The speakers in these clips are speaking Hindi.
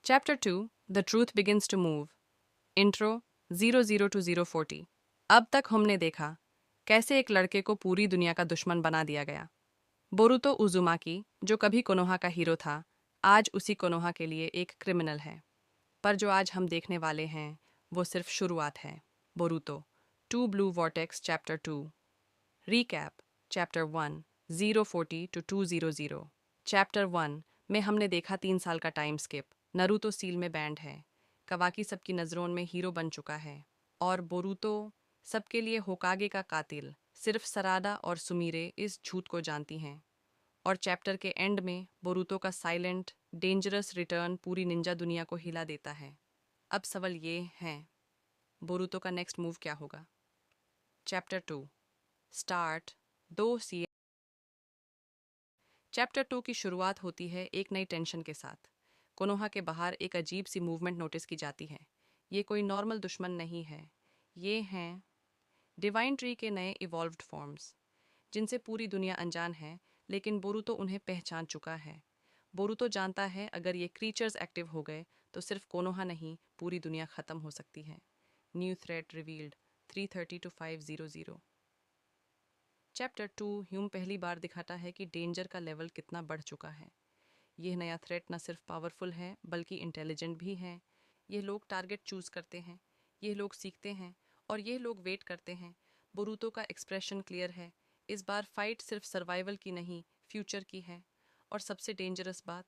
Chapter 2 The Truth Begins to Move. Intro 00 to 040. अब तक हमने देखा कैसे एक लड़के को पूरी दुनिया का दुश्मन बना दिया गया। बोरुतो उजुमाकी, जो कभी कोनोहा का हीरो था, आज उसी कोनोहा के लिए एक क्रिमिनल है। पर जो आज हम देखने वाले हैं वो सिर्फ शुरुआत है। Boruto 2 Blue Vortex Chapter 2. Recap Chapter 1 040 to 200. Chapter 1 में हमने देखा 3 साल का टाइम स्किप। नरूतो सील में बैंड है, कवाकी सबकी नज़रों में हीरो बन चुका है और बोरुतो सबके लिए होकागे का कातिल। सिर्फ सरादा और सुमीरे इस झूठ को जानती हैं। और चैप्टर के एंड में बोरुतो का साइलेंट डेंजरस रिटर्न पूरी निंजा दुनिया को हिला देता है। अब सवाल ये है, बोरुतो का नेक्स्ट मूव क्या होगा? चैप्टर 2 स्टार्ट 2 सी। चैप्टर 2 की शुरुआत होती है एक नई टेंशन के साथ। कोनोहा के बाहर एक अजीब सी मूवमेंट नोटिस की जाती है। ये कोई नॉर्मल दुश्मन नहीं है, ये हैं डिवाइन ट्री के नए इवॉल्व्ड फॉर्म्स, जिनसे पूरी दुनिया अनजान है, लेकिन बोरुतो उन्हें पहचान चुका है। बोरुतो जानता है अगर ये क्रीचर्स एक्टिव हो गए तो सिर्फ कोनोहा नहीं, पूरी दुनिया खत्म हो सकती है। New threat revealed 330 to 500. Chapter 2 Hume पहली बार दिखाता है कि डेंजर का लेवल कितना बढ़ चुका है। यह नया थ्रेट न सिर्फ पावरफुल है बल्कि इंटेलिजेंट भी है। ये लोग टारगेट चूज करते हैं, ये लोग सीखते हैं और ये लोग वेट करते हैं। बोरुतो का एक्सप्रेशन क्लियर है, इस बार फाइट सिर्फ सर्वाइवल की नहीं, फ्यूचर की है। और सबसे डेंजरस बात,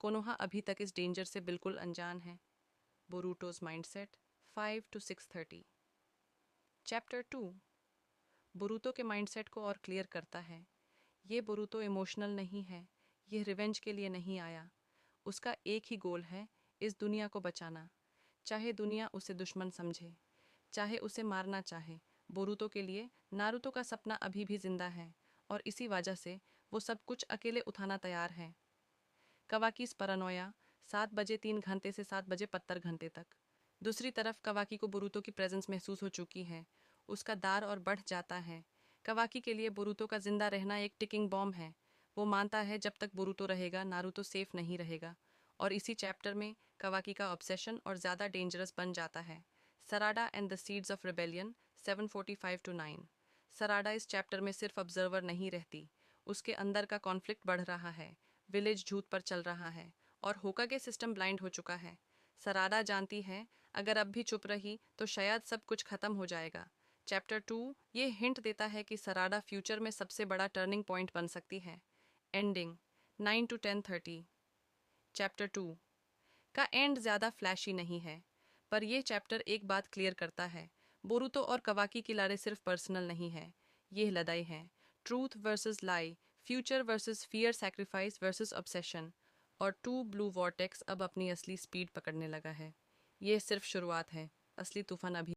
कोनोहा अभी तक इस डेंजर से बिल्कुल अनजान है। बोरुटोज माइंडसेट 5 to 630. चैप्टर 2 बोरुतो के माइंडसेट को और क्लियर करता है। ये बोरुतो इमोशनल नहीं है, ये रिवेंज के लिए नहीं आया। उसका एक ही गोल है, इस दुनिया को बचाना। चाहे दुनिया उसे दुश्मन समझे, चाहे उसे मारना चाहे, बोरुतो के लिए नारुतो का सपना अभी भी जिंदा है और इसी वजह से वो सब कुछ अकेले उठाना तैयार है। कवाकीस परनोया 7 बजे 3 घंटे से 7 बजे 72 घंटे तक। दूसरी तरफ कवाकी को बोरुतो की प्रेजेंस महसूस हो चुकी है। उसका दार और बढ़ जाता है। कवाकी के लिए बोरुतो का जिंदा रहना एक टिकिंग बॉम्ब है। वो मानता है जब तक बोरुतो रहेगा नारुतो सेफ नहीं रहेगा। और इसी चैप्टर में कवाकी का ऑब्सेशन और ज़्यादा डेंजरस बन जाता है। Sarada and the seeds of rebellion 7:45 to 9. Sarada इस चैप्टर में सिर्फ ऑब्जर्वर नहीं रहती, उसके अंदर का कॉन्फ्लिक्ट बढ़ रहा है। विलेज झूठ पर चल रहा है और होकागे सिस्टम ब्लाइंड हो चुका है। सराडा जानती है अगर अब भी चुप रही तो शायद सब कुछ खत्म हो जाएगा। चैप्टर 2 ये हिंट देता है कि सराडा फ्यूचर में सबसे बड़ा टर्निंग पॉइंट बन सकती है। Ending 9 to 10:30. चैप्टर 2 का एंड ज़्यादा फ्लैशी नहीं है, पर यह चैप्टर एक बात क्लियर करता है, बोरुतो और कवाकी की लड़ाई सिर्फ पर्सनल नहीं है, ये लड़ाई है truth versus lie, future versus fear, sacrifice versus obsession. और 2 ब्लू वॉर्टेक्स अब अपनी असली स्पीड पकड़ने लगा है। ये सिर्फ शुरुआत है, असली तूफान अभी